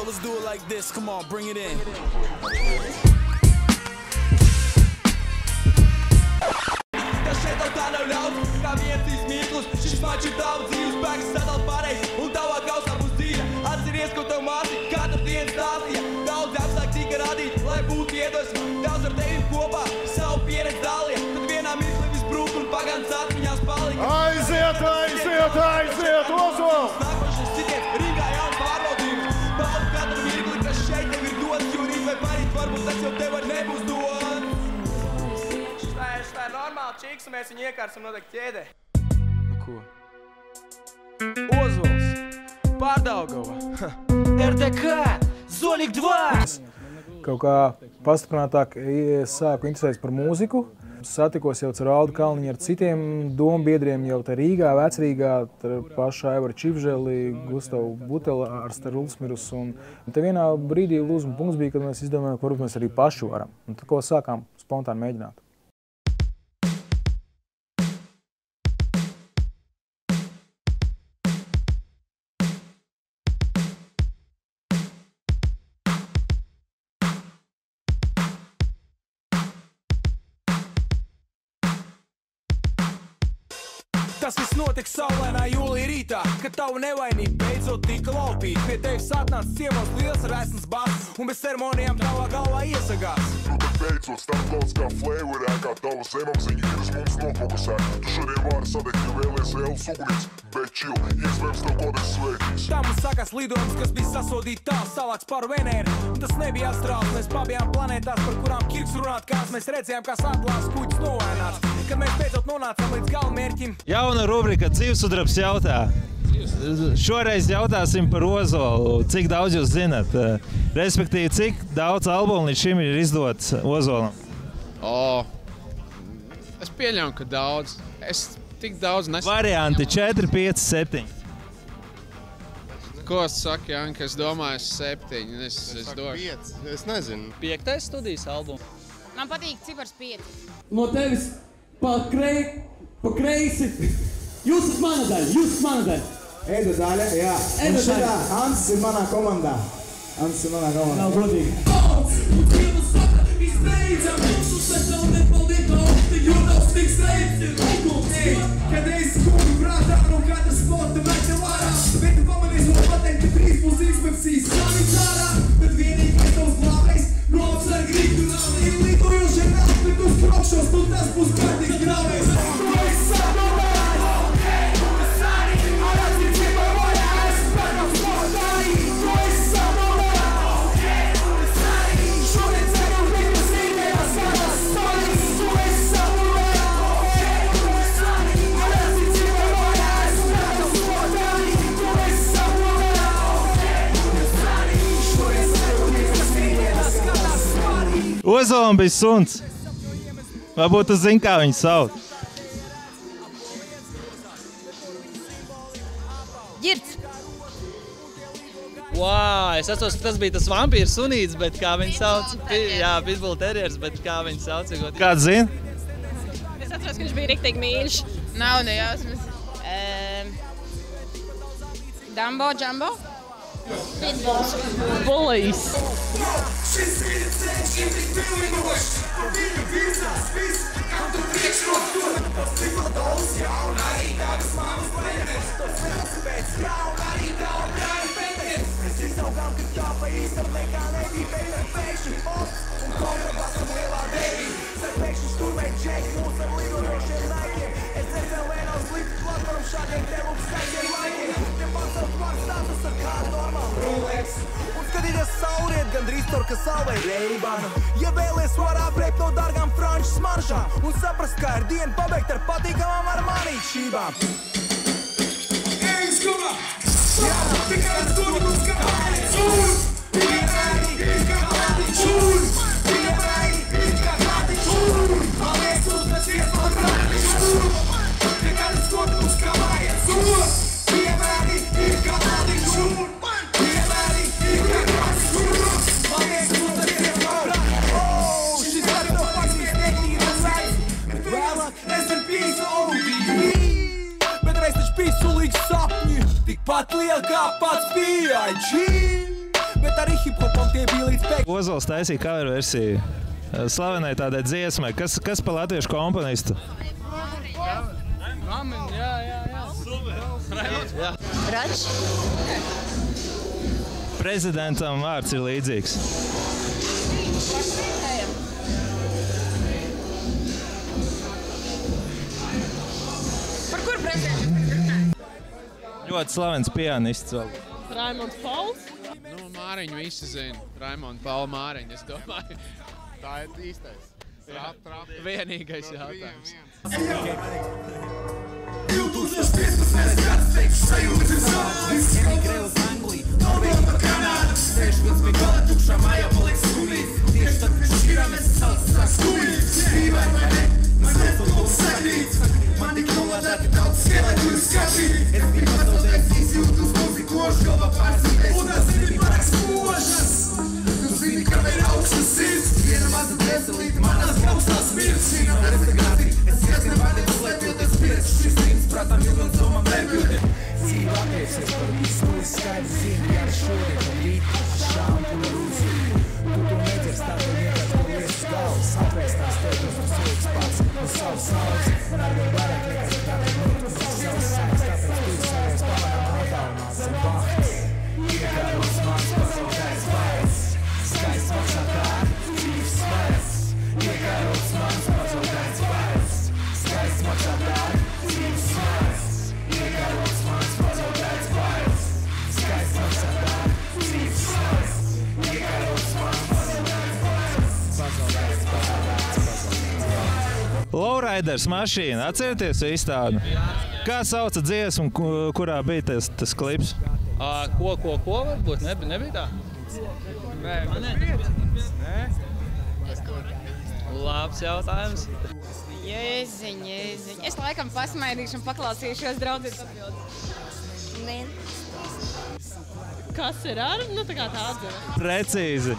yo, let's do it like this. Come on, bring it in. Tas šeit tev tā nav ļauts, kā viens izmīklis. Šis mačs ir tavu dzīves spēks, sadal pareizi, un tavā kausā būs dzīve. Atceries, ko tev māci, katru dienu stāstīja. Daudz apsāk tika radīt, lai būtu iedvesma. Daudz ar tevi kopā, savu pieredzi dalīja. Tad vienā mirklī viss brūk un pagātnes atmiņās palika. Aiziet, Ozols! Nākošais citiens, ringā jaunu pārbaudījumu. Baudi katru mirkli, kas šeit tev ir dots, jo rīt vai parīt varbūt tas jau tev var nebūs dots. Tā ir normāli čiks, un mēs viņu iekārsim noteikti ķēdē. Nu ko? Ozols, Pārdaugava, RDK, Zolik 2! Kaut kā pastiprinātāk sāku interesēties par mūziku. Satikos jau ar Aldu Kalniņu, ar citiem dombiedriem jau te Rīgā, Vecrīgā, pašu Aivaru Čivželi, Gustavu Buteli, Arsteru Ulsmirus. Un te vienā brīdī lūzuma punkts bija, kad mēs izdomājām, ka varbūt mēs arī paši varam. Un tad ko sākām spontāni mēģināt. Tas viss notiks saulainā jūlija rītā, kad tavu nevainību beidzot tika laupīt. Pie tevis atnāc ciemos liels resns bass, un bez ceremonijām tavā galvā iesagās. Beidzot starptautiskā kā flavorē, kā tavas emapziņu vīrus mums nofokusē. Tu šodien vari sadegt, ja vēlies ēlas ugunis, bet čil, iespējams tev kodeks sveitīs. Tā mums sakās lidojums, kas bija sasodīt tāls salāks par Venēru. Tas nebija astrāls, mēs pabijām planētās, par kurām Kirks runāt kāds. Mēs redzējām, kā satlās kuģis novaināts, kad mēs beidzot nonācām līdz galamērķim. Jauna rubrika Dzīvsudrabs jautā. Šoreiz jautāsim par Ozolu. Cik daudz jūs zinat? Respektīvi, cik daudz albumu līdz šim ir izdots Ozolam? Es pieļauju, ka daudz. Es tik daudz nesaku. Varianti 4, 5, 7. Ko saka, Janka? Es domāju, 7. Es došu. 5. Es nezinu. 5. studijas albums. Man patīk cipars 5. No tevis pa kreisi. Jūs esat mana daļa. Eida daļa, jā. Un šitā Ansis ir manā komandā. Nav godīgi. Kad esi kungu prātā, no katra sporta meķa vārā, bet tu pamanies man pateikt, ka 3 plus inspekcijas savic ārā, tad vienīgais tavs glābējs no apsarga rītu nav. Ir lidojoši ar nav, bet uz prokšos, tu tas būs kārtīgi grāvējs. Tu esi sadomājis! Ozolam bija suns. Varbūt tu zini, kā viņu sauc. Ģirds. Wow, es atceros, ka tas bija tas vampīrs sunīts, bet kā viņu sauc? Jā, Pitbull Terriers, bet kā viņu sauc? Kāds zina? Es atceros, ka viņš bija riktīgi mīļš. Nav nejausmas. Dumbo, Jumbo? Pitbulls. Bullies. Šis ir ceļš, ir tik pilnīgošs, viņa virzās viss, kam tu priekšrotu. Tas tikko daudz jaun, arī tādas māmas plenes. Tas vēl pēc jaun, arī daudz brāļu pētnes. Mēs izaugām, kad tā pa īstam nekā nebija, bet ar pēkšņi ops un kontrabasam lielā dēļ. Ar pēkšņi sturmēt džeki mūs ar lidojošiem laikiem. Es vēl vienos likt platform šādiem tevumu skaļiem laikiem. Te pasaules pārstātas ar kādu normālu Rolex. Skatīties sauriet gandrīz tur, ka saulē Reibana. Ja vēlies var aprēkt no dārgām franču smaržām un saprast, kā ir diena pabeigt ar patīkamām armānīšībām. Ej, skumā! Jā, tikai studus, kā pāri čūr! Tikai pāri, kā pāri čūr! Tikai pāri, kā pāri čūr! Paldies uz pēc iespār pāri čūr! Tikai studus, kā pāri čūr! Tikai pāri, kā pāri čūr! Bet reiz taču bija sulīģi sapņi, tikpat liela kā pats B.I.G. Bet Ozols taisīja cover versiju slavenai tādai dziesmai. Kas pa latviešu komponistu? Račs. Prezidentam vārds ir līdzīgs. Par kur prezidentu? Ļoti slavens pianists vēl. Raimonds Pauls. Nu, Māriņu visi zina. Raimondu Paulu Māriņu, es domāju. Tā ir īstais. Vienīgais jautājums. 2015. gads teikšu sajūtas ir zāles. Emigrēju uz Angliju, Norvēģiju pa Kanādu. Sēžot pie gala tukšā mājā paliek skumīt. Tieši tad, kad šķiramies, sauc sāk skumīt. Dīvaini vai ne? Man nestu sakrīt. Man tik nolādāti daudz skelēt un skatīt. Es biju pazaudējis izjūtu uz muzikošu, galvā pārsīties. Un tas ir pārāk spožas. Tu zini, ka ir augstas sirds. Viena maza dvēselīte manās gausās mirs. Šī nav restagrāti. Es iesne vārdim slēpjoties pieredz. Šis rīns prātām miljon zomam lēpjoti. Dzīve attieksies par visu, es skaidri zinu, ja šodien un rīt šāmpula rūzi. Tu to nedzers, tā tev vienkārši to lietas galvas. Atvēstās tev uz cilvēks pats, uz savu saules. Man arvien vairāk liekas, ka tā tev not, uz savas sēks, tāpēc tu savies pamanām attālinās un vahts. Iekāros mans pazaudēts vairs, skaists maksā tādi, dzīves svairs. Iekāros mans pazaudēts vairs, skaists maksā tādi, dzīves svairs. Iekāros mans pazaudēts vairs, skaists maksā tādi, dzīves svairs. Iekāros mans pazaudēts vairs, pazaudēts. Lowriders mašīna, atcerieties visu tādu? Kā sauca dziesmu, kurā bija tas klips? Ko varbūt? Nebija tā? Nē. Labs jautājums. Jēziņ. Es laikam pasmaidīšu un paklausīšos draudzības atbildi. Kas ir ar? Nu, tā kā tā atzīme. Precīzi.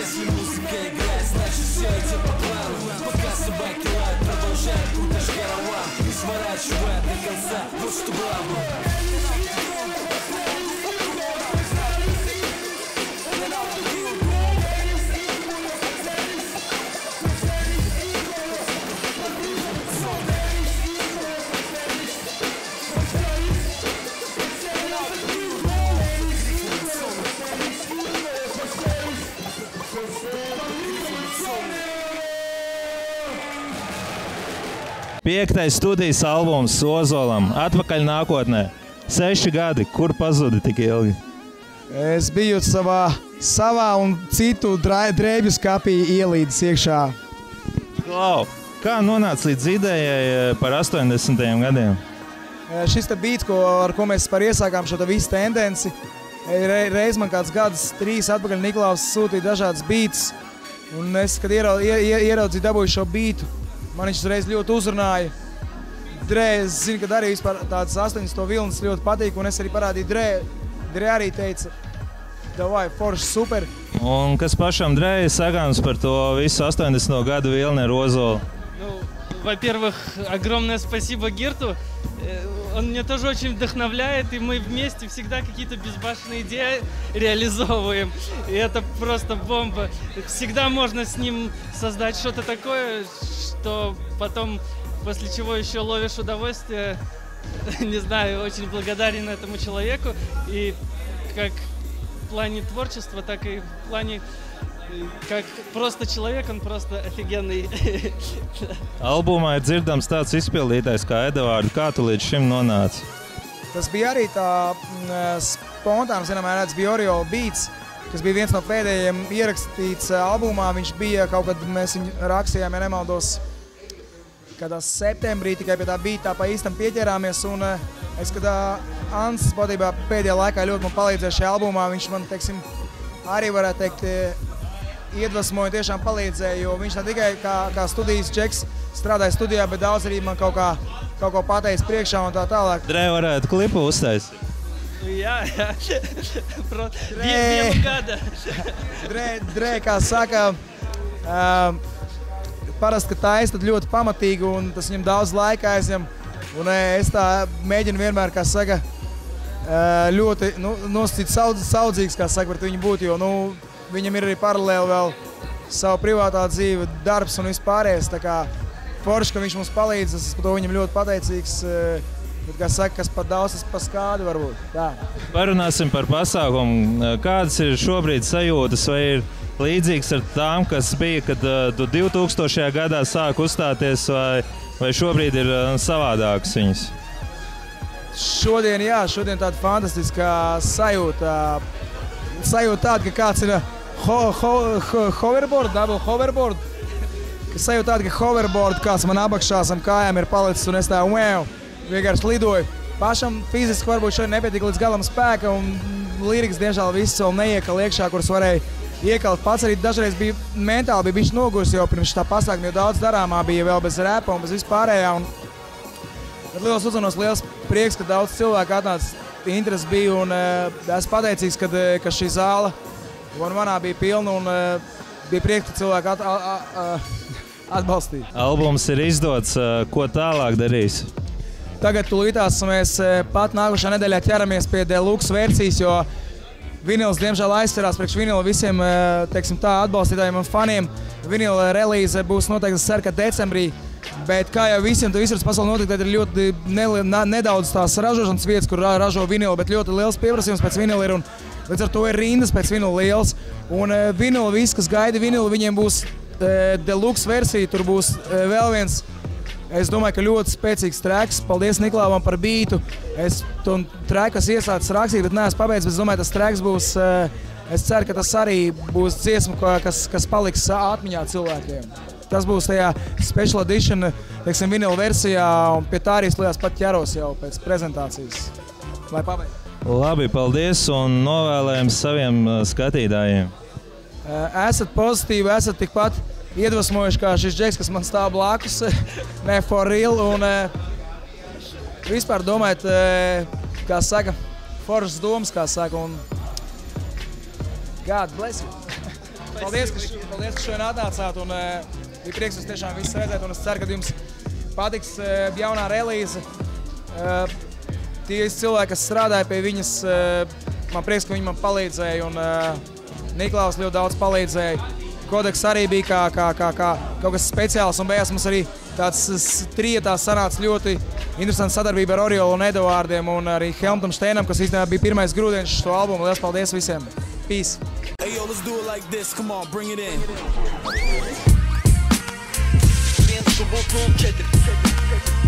Если музыка играет, значит все идет по плану. Пока собаки лают, продолжай 5. studijas albums Ozolam. Atpakaļ nākotnē. 6 gadi. Kur pazudi tik ilgi? Es biju savā un citu drēbju skapī ielīdis iekšā. Klau, kā nonāca līdz idejai par 80. gadiem? Šis te beats, ar ko mēs iesākām šo visu tendenci, reiz man kāds gadus 3 atpakaļ Niklaus sūtīja dažādas beats, un es, kad ieraudzīju dabūju šo beatu, man viņš reiz ļoti uzrunāja. Dre, es zinu, ka arī vispār tāds 80. vilnis ļoti patīk, un es arī parādīju Dre. Dre arī teica, davai, forši, super. Un kas pašam Drei sagāms par to visu 80. gadu vilni ar Ozolu? Во-первых, огромное спасибо Гирту. Он меня тоже очень вдохновляет, и мы вместе всегда какие-то безбашенные идеи реализовываем. И это просто бомба. Всегда можно с ним создать что-то такое, что потом, после чего еще ловишь удовольствие. Не знаю, очень благодарен этому человеку. И как в плане творчества, так и в плане... Как просто человек, он просто офигенный. Albumā ir dzirdams tāds izpildītājs kā Edvards. Kā tu līdz šim nonāci? Tas bija arī tā spontāns, vienmēr tas bija Oriol Beats, kas bija viens no pēdējiem ierakstīts albumā. Viņš bija kaut kad, mēs viņu rakstījām, ja nemaldos, kādā septembrī tikai pie tā beat tā pa īstam pieķerāmies. Un es, kad Ants būtībā pēdējā laikā ļoti man palīdzēja šajā albumā, viņš man, teiksim, arī varētu teikt, iedvesmoja, tiešām palīdzēja, jo viņš ne tikai kā studijas džeks strādāja studijā, bet daudz arī man kaut ko pateica priekšā un tā tālāk. Dre varētu klipu uztaisīt. Jā. Vienu gada. Dre, kā saka, parasti, ka taisa tad ļoti pamatīgi un tas viņam daudz laika aizņem. Un es tā mēģinu vienmēr, kā saka, ļoti nosacīt saudzīgs, kā saka, par viņu būt, jo, viņam ir arī paralēli vēl savu privātā dzīve, darbs un vispārējais. Tā kā forši, ka viņš mums palīdz, es par to viņam ļoti pateicīgs. Bet, kā saka, kas pat daudz, tas pa skādi varbūt. Tā. Parunāsim par pasākumu. Kādas ir šobrīd sajūtas, vai ir līdzīgs ar tām, kas bija, kad tu 2000. gadā sāk uzstāties, vai šobrīd ir savādākas viņas? Šodien tāda fantastiskā sajūta. Sajūta tāda, ka kāds ir hoverboard, double hoverboard. Sajūta tāda, ka hoverboard kāds man apakšā zem kājām ir palicis un es tā vienkārši lidoju. Pašam fiziski varbūt šodien nepietiek līdz galam spēka un lirikas diemžēl viss vēl neiekal iekšā, kuras varēja iekalt. Pats arī dažreiz bija mentāli bišķi noguris, jo pirms tā pasākuma jau daudz darāmā bija vēl bez repa un bez vispārējā. Bet liels uzmanos, liels prieks, ka daudz cilvēku atnāca, interesi bija un esmu pateicīgs, ka šī zāle manā bija pilna un bija prieks, ka cilvēki atbalstīja. Albums ir izdots, ko tālāk darīs? Tagad tūlītās mēs pat nākošā nedēļā ķeramies pie deluxe versijas, jo vinils diemžēl aizcerās priekš vinila visiem, teiksim tā, atbalstītājiem un faniem. Vinila relīze būs noteikti ceru, ka decembrī. Bet kā jau visiem visur pasaulē notiek, tad ir ļoti nedaudz tās ražošanas vietas, kur ražo vinilu, bet ļoti liels pieprasījums pēc vinila ir un līdz ar to ir rindas pēc vinila liels. Un vinila, viss, kas gaida vinilu, viņiem būs deluxe versija, tur būs vēl viens, es domāju, ka ļoti spēcīgs tracks. Paldies Niklauvam par beatu. Es to tracku iesācis rakstīt, bet neesmu pabeidz, bet es domāju, tas tracks būs, es ceru, ka tas arī būs dziesma, kas paliks atmiņā cilvēkiem. Tas būs tajā special edition, teiksim, vinila versijā, un pie tā arī slēdās pat ķeros jau pēc prezentācijas. Lai pabeidz. Labi, paldies un novēlējums saviem skatītājiem. Esat pozitīvi, esat tikpat iedvesmojuši kā šis džeks, kas man stāv blakus, ne for real, un vispār domājat, kā saka, foršas domas, kā saka, un God bless you. Paldies, ka šodien atnācāt, un bija prieks jūs tiešām visus redzēt, un es ceru, ka jums patiks jaunā relīze. Tie cilvēki, kas strādāja pie viņas, man prieks, ka viņi man palīdzēja, un Niklaus ļoti daudz palīdzēja. Kodeks arī bija kā kaut kas speciāls, un beigās mums arī tāds trietā sanāca ļoti interesanta sadarbība ar Oriolu un Edvardiem, un arī Helmutam Steinam, kas īstenībā bija pirmais grūdienis šo albumu. Liels paldies visiem! Peace! Hey yo, let's do it like this. Come on, bring it in. prom 4.